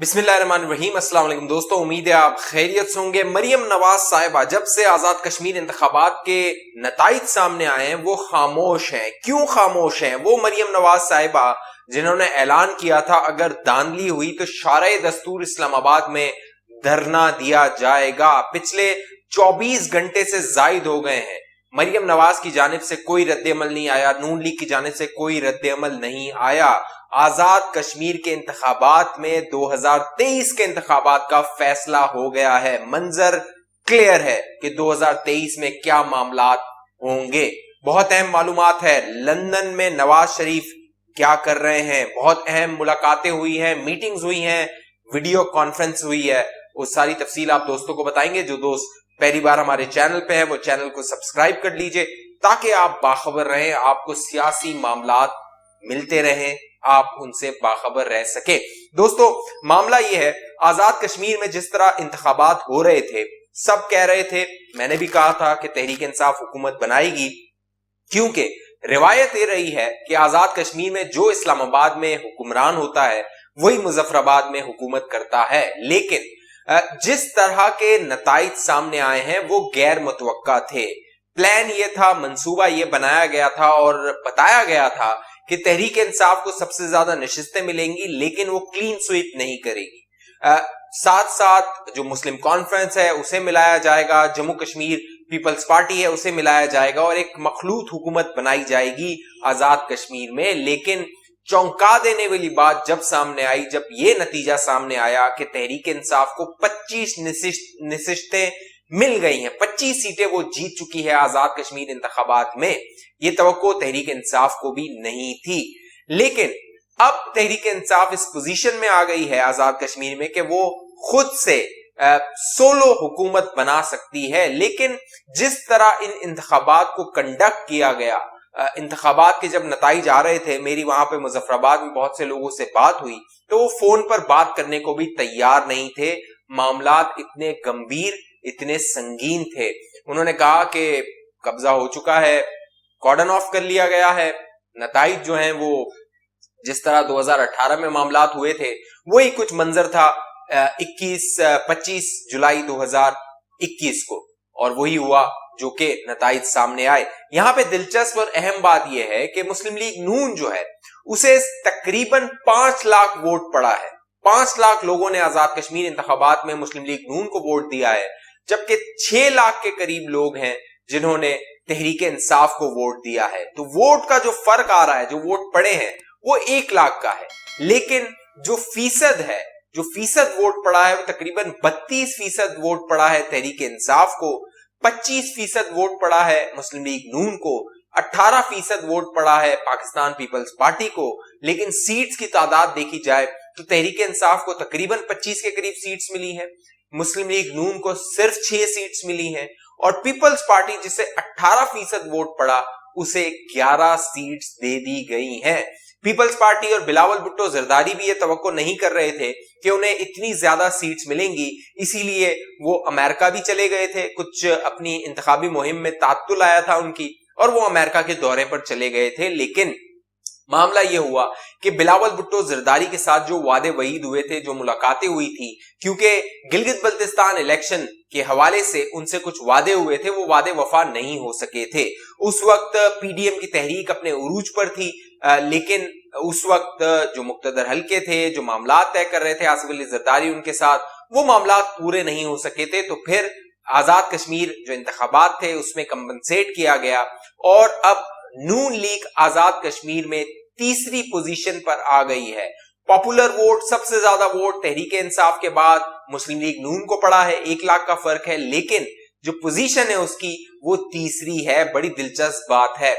बिस्मिल्लाहिर्रहमानिर्रहीम। अस्सलाम वालेकुम दोस्तों, उम्मीद है आप खैरियत से होंगे। मरियम नवाज साहिबा जब से आजाद कश्मीर इंतखाबात के नताइज सामने आए हैं वो खामोश हैं। क्यों खामोश हैं? वो मरियम नवाज साहिबा जिन्होंने ऐलान किया था अगर धांधली हुई तो शारे दस्तूर इस्लामाबाद में धरना दिया जाएगा। पिछले 24 घंटे से जायद हो गए हैं, मरियम नवाज की जानिब से कोई रद्द-ए-अमल नहीं आया, नून लीग की जानिब से कोई रद्द-ए-अमल नहीं आया। आजाद कश्मीर के इंतखाबात में 2023 के इंतखाबात का फैसला हो गया है। मंजर क्लियर है कि 2023 में क्या मामलात होंगे। बहुत अहम मालूमात है। लंदन में नवाज शरीफ क्या कर रहे हैं, बहुत अहम मुलाकातें हुई हैं, मीटिंग्स हुई हैं, वीडियो कॉन्फ्रेंस हुई है। वो सारी तफसील आप दोस्तों को बताएंगे। जो दोस्त पहली बार हमारे चैनल पे है वो चैनल को सब्सक्राइब कर लीजिए ताकि आप बाखबर रहें, आपको सियासी मामलात मिलते रहें, आप उनसे बाखबर रह सके। दोस्तों, मामला ये है, आजाद कश्मीर में जिस तरह इंतखाबात हो रहे थे, सब कह रहे थे, मैंने भी कहा था कि तहरीक इंसाफ हुकूमत बनाएगी, क्योंकि रिवायत ये रही है कि आजाद कश्मीर में जो इस्लामाबाद में हुक्मरान होता है वही मुजफ्फराबाद में हुकूमत करता है। लेकिन जिस तरह के नताइज सामने आए हैं वो गैर मुतवक्का थे। प्लान ये था, मंसूबा ये बनाया गया था और बताया गया था कि तहरीक इंसाफ को सबसे ज्यादा नशिस्तें मिलेंगी, लेकिन वो क्लीन स्वीप नहीं करेगी। साथ साथ जो मुस्लिम कॉन्फ्रेंस है उसे मिलाया जाएगा, जम्मू कश्मीर पीपल्स पार्टी है उसे मिलाया जाएगा और एक मखलूत हुकूमत बनाई जाएगी आजाद कश्मीर में। लेकिन चौंका देने वाली बात जब सामने आई, जब ये नतीजा सामने आया कि तहरीक इंसाफ को 25 नशिस्तें मिल गई हैं, 25 सीटें वो जीत चुकी है आजाद कश्मीर इंतखाबात में। ये तवक्को तहरीक इंसाफ को भी नहीं थी। लेकिन अब तहरीक इंसाफ इस पोजीशन में आ गई है आजाद कश्मीर में कि वो खुद से सोलो हुकूमत बना सकती है। लेकिन जिस तरह इन इंतखाबात को कंडक्ट किया गया, इंतखाबात के जब नताइज आ रहे थे, मेरी वहां पे मुजफ्फराबाद में बहुत से लोगों से बात हुई तो वो फोन पर बात करने को भी तैयार नहीं थे। मामलात इतने गंभीर, इतने संगीन थे। उन्होंने कहा कि कब्जा हो चुका है, कॉर्डन ऑफ कर लिया गया है। नताइज जो हैं वो जिस तरह 2018 में मामलात हुए थे वही कुछ मंजर था 25 जुलाई 2021 को, और वही हुआ जो कि नताइज सामने आए। यहां पे दिलचस्प और अहम बात यह है कि मुस्लिम लीग नून जो है उसे तकरीबन 5 लाख वोट पड़ा है। 5 लाख लोगों ने आजाद कश्मीर इंतखाबात में मुस्लिम लीग नून को वोट दिया है, जबकि 6 लाख के करीब लोग हैं जिन्होंने तहरीक इंसाफ को वोट दिया है। तो वोट का जो फर्क आ रहा है, जो वोट पड़े हैं वो 1 लाख का है, लेकिन जो फीसद है, जो फीसद वोट पड़ा है वो तकरीबन 32% वोट पड़ा है तहरीक इंसाफ को, 25% वोट पड़ा है मुस्लिम लीग नून को, 18% वोट पड़ा है पाकिस्तान पीपल्स पार्टी को। लेकिन सीट्स की तादाद देखी जाए तो तहरीक इंसाफ को तकरीबन 25 के करीब सीट्स मिली है, मुस्लिम लीग नून को सिर्फ 6 सीट्स मिली हैं, और पीपल्स पार्टी जिसे 18% वोट पड़ा उसे 11 सीट्स दे दी गई हैं। पीपल्स पार्टी और बिलावल भुट्टो जरदारी भी ये तवक्को नहीं कर रहे थे कि उन्हें इतनी ज्यादा सीट्स मिलेंगी, इसीलिए वो अमेरिका भी चले गए थे। कुछ अपनी इंतखाबी मुहिम में तात्तुल आया था उनकी और वो अमेरिका के दौरे पर चले गए थे। लेकिन मामला ये हुआ कि बिलावल भुट्टो जरदारी के साथ जो वादे वईद हुए थे, जो मुलाकातें हुई थी, क्योंकि गिलगित बल्तिस्तान इलेक्शन के हवाले से उनसे कुछ वादे हुए थे, वो वादे वफा नहीं हो सके थे। उस वक्त पीडीएम की तहरीक अपने उरूज पर थी, लेकिन उस वक्त जो मुक्तदर हल्के थे, जो मामलात तय कर रहे थे आसिफ अली जरदारी उनके साथ, वो मामलात पूरे नहीं हो सके थे। तो फिर आजाद कश्मीर जो इंतखाबात थे उसमें कंपनसेट किया गया और अब नून लीग आजाद कश्मीर में तीसरी पोजीशन पर आ गई है। पॉपुलर वोट, सबसे ज्यादा वोट तहरीक इंसाफ के बाद मुस्लिम लीग नून को पड़ा है, 1 लाख का फर्क है, लेकिन जो पोजीशन है उसकी वो तीसरी है। बड़ी दिलचस्प बात है।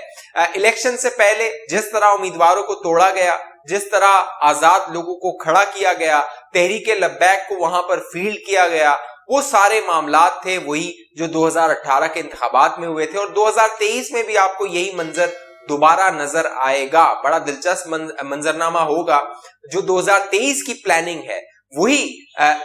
इलेक्शन से पहले जिस तरह उम्मीदवारों को तोड़ा गया, जिस तरह आजाद लोगों को खड़ा किया गया, तहरीक लब्बैक को वहां पर फील्ड किया गया, वो सारे मामलात थे वही जो 2018 के इंतखाबात में हुए थे, और 2023 में भी आपको यही मंजर दोबारा नजर आएगा। बड़ा दिलचस्प मंजरनामा होगा। जो 2023 की प्लानिंग है वही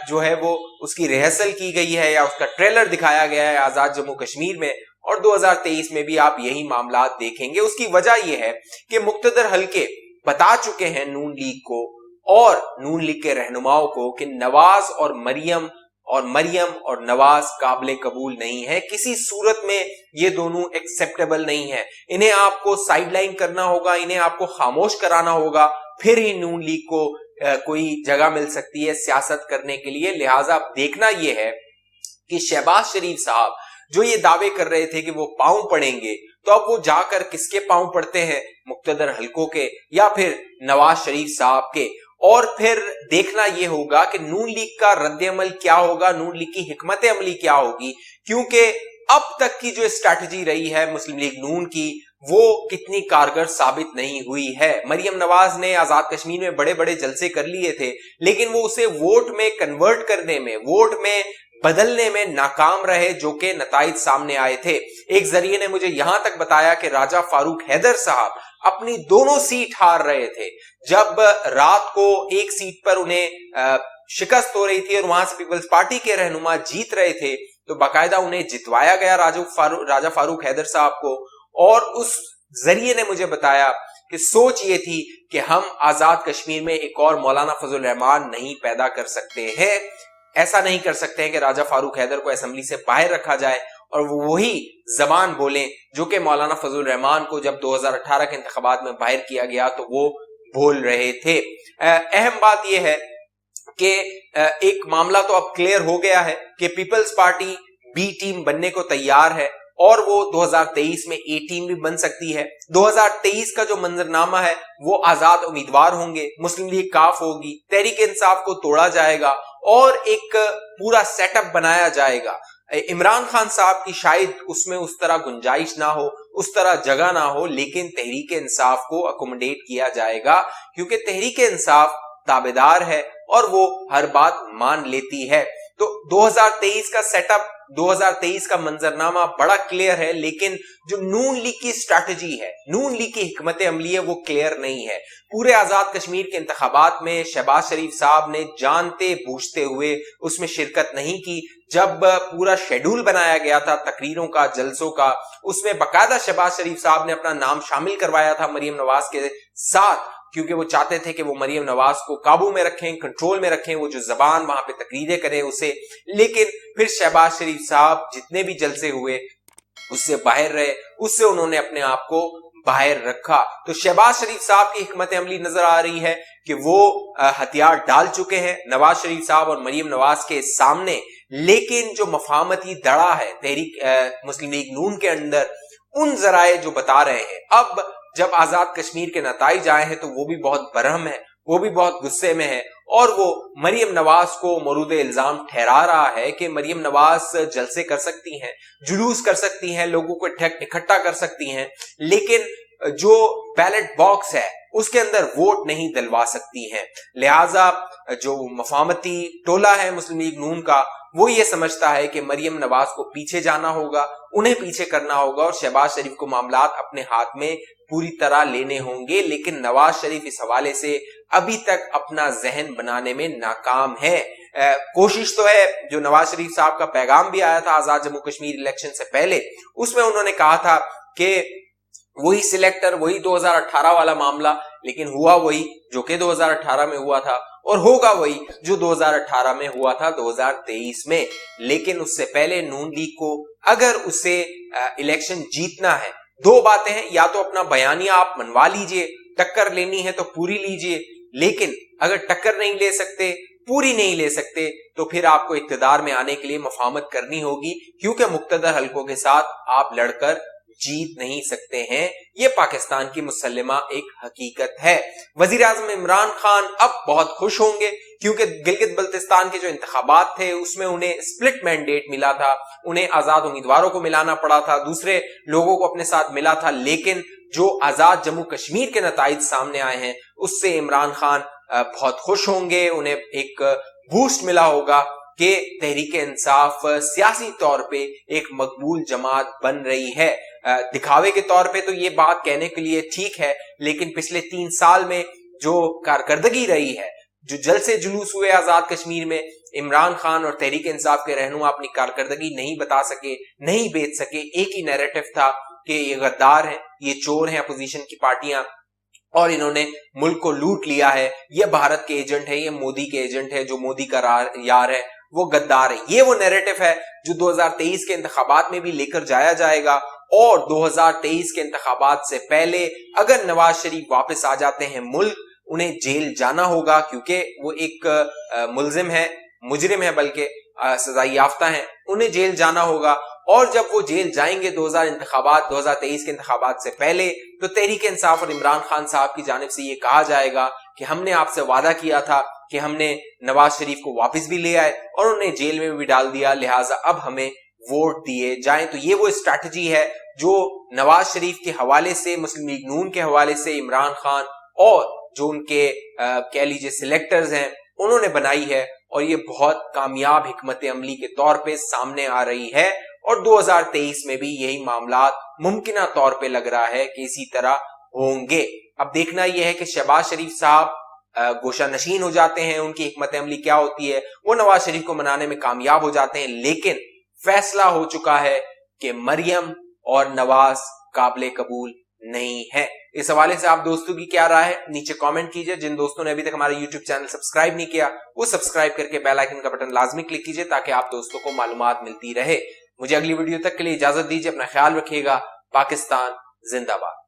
जो है वो उसकी रिहर्सल की गई है या उसका ट्रेलर दिखाया गया है आजाद जम्मू कश्मीर में, और 2023 में भी आप यही मामलात देखेंगे। उसकी वजह यह है कि मुक्तदर हल्के बता चुके हैं नून लीग को اور نون لیگ کے رہنماؤں کو کہ نواز اور مریم اور نواز قابل قبول نہیں ہے، کسی صورت میں یہ دونوں ایکسیپٹیبل نہیں ہے، انہیں آپ کو سائیڈ لائن کرنا ہوگا، انہیں آپ کو خاموش کرانا ہوگا، پھر ہی نون لیگ کو کوئی جگہ مل سکتی ہے سیاست کرنے کے لیے۔ لہٰذا دیکھنا یہ ہے کہ شہباز شریف صاحب جو یہ دعوے کر رہے تھے کہ وہ پاؤں پڑیں گے، تو اب وہ جا کر کس کے پاؤں پڑتے ہیں؟ مقتدر حلقوں کے یا پھر نواز شریف صاحب کے؟ اور پھر دیکھنا یہ ہوگا کہ نون لیگ کا رد عمل کیا ہوگا، نون لیگ کی حکمت عملی کیا ہوگی، کیونکہ اب تک کی جو اسٹریٹجی رہی ہے مسلم لیگ نون کی وہ کتنی کارگر ثابت نہیں ہوئی ہے۔ مریم نواز نے آزاد کشمیر میں بڑے بڑے جلسے کر لیے تھے، لیکن وہ اسے ووٹ میں کنورٹ کرنے میں، ووٹ میں بدلنے میں ناکام رہے، جو کہ نتائج سامنے آئے تھے۔ ایک ذریعے نے مجھے یہاں تک بتایا کہ راجہ فاروق حیدر صاحب اپنی دونوں سیٹ ہار رہے تھے، جب رات کو ایک سیٹ پر انہیں شکست ہو رہی تھی اور وہاں سے پیپلز پارٹی کے رہنما جیت رہے تھے، تو باقاعدہ انہیں جتوایا گیا راجہ فاروق حیدر صاحب کو، اور اس ذریعے نے مجھے بتایا کہ سوچ یہ تھی کہ ہم آزاد کشمیر میں ایک اور مولانا فضل الرحمان نہیں پیدا کر سکتے ہیں، ایسا نہیں کر سکتے ہیں کہ راجہ فاروق حیدر کو اسمبلی سے باہر رکھا جائے اور وہ وہی زبان بولیں جو کہ مولانا فضل الرحمان کو جب 2018 کے انتخابات میں باہر کیا گیا تو وہ بول رہے تھے۔ اہم بات یہ ہے کہ ایک معاملہ تو اب کلیئر ہو گیا ہے کہ پیپلز پارٹی بی ٹیم بننے کو تیار ہے اور وہ 2023 میں اے ٹیم بھی بن سکتی ہے۔ 2023 کا جو منظرنامہ ہے وہ آزاد امیدوار ہوں گے، مسلم لیگ کاف ہوگی، تحریک انصاف کو توڑا جائے گا اور ایک پورا سیٹ اپ بنایا جائے گا۔ عمران خان صاحب کی شاید اس میں اس طرح گنجائش نہ ہو، اس طرح جگہ نہ ہو، لیکن تحریک انصاف کو اکوموڈیٹ کیا جائے گا، کیونکہ تحریک انصاف تابعدار ہے اور وہ ہر بات مان لیتی ہے۔ تو 2023 کا سیٹ اپ، 2023 کا منظرنامہ بڑا کلیئر ہے، لیکن جو نون لیگ کی اسٹریٹجی ہے، نون لیگ کی حکمت عملی ہے، وہ کلیئر نہیں ہے۔ پورے آزاد کشمیر کے انتخابات میں شہباز شریف صاحب نے جانتے بوجھتے ہوئے اس میں شرکت نہیں کی۔ جب پورا شیڈول بنایا گیا تھا تقریروں کا، جلسوں کا، اس میں باقاعدہ شہباز شریف صاحب نے اپنا نام شامل کروایا تھا مریم نواز کے ساتھ، کیونکہ وہ چاہتے تھے کہ وہ مریم نواز کو قابو میں رکھیں، کنٹرول میں رکھیں، وہ جو زبان وہاں پہ تقریریں کریں اسے، لیکن پھر شہباز شریف صاحب جتنے بھی جلسے ہوئے اس سے باہر رہے، اس سے انہوں نے اپنے آپ کو باہر رکھا۔ تو شہباز شریف صاحب کی حکمت عملی نظر آ رہی ہے کہ وہ ہتھیار ڈال چکے ہیں نواز شریف صاحب اور مریم نواز کے سامنے، لیکن جو مفاہمتی دڑا ہے تحریک مسلم لیگ نون کے اندر، ان ذرائع جو بتا رہے ہیں، اب جب آزاد کشمیر کے نتائج آئے ہیں تو وہ بھی بہت برہم ہے، وہ بھی بہت غصے میں ہے، اور وہ مریم نواز کو مورد الزام ٹھہرا رہا ہے کہ مریم نواز جلسے کر سکتی ہیں، جلوس کر سکتی ہیں، لوگوں کو اکٹھا کر سکتی ہیں، لیکن جو بیلٹ باکس ہے اس کے اندر ووٹ نہیں دلوا سکتی ہیں۔ لہٰذا جو مفاہمتی ٹولہ ہے مسلم لیگ نون کا، وہ یہ سمجھتا ہے کہ مریم نواز کو پیچھے جانا ہوگا، انہیں پیچھے کرنا ہوگا، اور شہباز شریف کو معاملات اپنے ہاتھ میں پوری طرح لینے ہوں گے، لیکن نواز شریف اس حوالے سے ابھی تک اپنا ذہن بنانے میں ناکام ہے۔ کوشش تو ہے، جو نواز شریف صاحب کا پیغام بھی آیا تھا آزاد جموں کشمیر الیکشن سے پہلے، اس میں انہوں نے کہا تھا کہ وہی سلیکٹر، وہی 2018 والا معاملہ، لیکن ہوا وہی جو کہ 2018 میں ہوا تھا، اور ہوگا وہی جو 2018 میں ہوا تھا 2023 میں۔ لیکن اس سے پہلے نون لیگ کو اگر اسے الیکشن جیتنا ہے، دو باتیں ہیں، یا تو اپنا بیانیہ آپ منوا لیجئے، ٹکر لینی ہے تو پوری لیجئے، لیکن اگر ٹکر نہیں لے سکتے، پوری نہیں لے سکتے، تو پھر آپ کو اقتدار میں آنے کے لیے مفاہمت کرنی ہوگی، کیونکہ مقتدر حلقوں کے ساتھ آپ لڑ کر جیت نہیں سکتے ہیں۔ یہ پاکستان کی مسلمہ ایک حقیقت ہے۔ وزیر اعظم عمران خان اب بہت خوش ہوں گے، کیونکہ گلگت بلتستان کے جو انتخابات تھے اس میں انہیں سپلٹ مینڈیٹ ملا تھا، انہیں آزاد امیدواروں کو ملانا پڑا تھا، دوسرے لوگوں کو اپنے ساتھ ملا تھا، لیکن جو آزاد جموں کشمیر کے نتائج سامنے آئے ہیں اس سے عمران خان بہت خوش ہوں گے، انہیں ایک بوسٹ ملا ہوگا کہ تحریک انصاف سیاسی طور پہ ایک مقبول جماعت بن رہی ہے۔ دکھاوے کے طور پہ تو یہ بات کہنے کے لیے ٹھیک ہے، لیکن پچھلے 3 سال میں جو کارکردگی رہی ہے، جو جلسے جلوس ہوئے آزاد کشمیر میں، عمران خان اور تحریک انصاف کے رہنما اپنی کارکردگی نہیں بتا سکے، نہیں بیچ سکے۔ ایک ہی نیریٹو تھا کہ یہ غدار ہیں، یہ چور ہیں اپوزیشن کی پارٹیاں، और इन्होंने मुल्क को लूट लिया है, ये भारत के एजेंट है, ये मोदी के एजेंट है, जो मोदी का यार है वो गद्दार है। ये वो नैरेटिव है जो 2023 के इंतखाबात में भी लेकर जाया जाएगा। और 2023 के इंतखाबात से पहले अगर नवाज शरीफ वापस आ जाते हैं मुल्क, उन्हें जेल जाना होगा, क्योंकि वो एक मुलजिम है, मुजरिम है, बल्कि सजाई याफ्ता है, उन्हें जेल जाना होगा। और जब वो जेल जाएंगे 2023 के इंतखाबात से पहले, तो तहरीक इंसाफ और इमरान खान साहब की जानिब से ये कहा जाएगा कि हमने आपसे वादा किया था कि हमने नवाज शरीफ को वापस भी ले आए और उन्हें जेल में भी डाल दिया, लिहाजा अब हमें वोट दिए जाएं। तो ये वो स्ट्रैटेजी है जो नवाज शरीफ के हवाले से, मुस्लिम लीग नून के हवाले से इमरान खान और जो उनके कह लीजिए सिलेक्टर्स हैं उन्होंने बनाई है, और ये बहुत कामयाब हिकमत अमली के तौर पे सामने आ रही है। और 2023 में भी यही मामलात मुमकिना तौर पे लग रहा है कि इसी तरह होंगे। अब देखना यह है कि शहबाज शरीफ साहब गोशा नशीन हो जाते हैं, उनकी हिकमत अमली क्या होती है, वो नवाज शरीफ को मनाने में कामयाब हो जाते हैं। लेकिन फैसला हो चुका है कि मरियम और नवाज काबिल कबूल नहीं है। इस हवाले से आप दोस्तों की क्या राय है, नीचे कमेंट कीजिए। जिन दोस्तों ने अभी तक हमारा यूट्यूब चैनल सब्सक्राइब नहीं किया, वो सब्सक्राइब करके बेल आइकन का बटन लाजमी क्लिक कीजिए ताकि आप दोस्तों को मालूमात मिलती रहे। मुझे अगली वीडियो तक के लिए इजाजत दीजिए, अपना ख्याल रखिएगा। पाकिस्तान जिंदाबाद।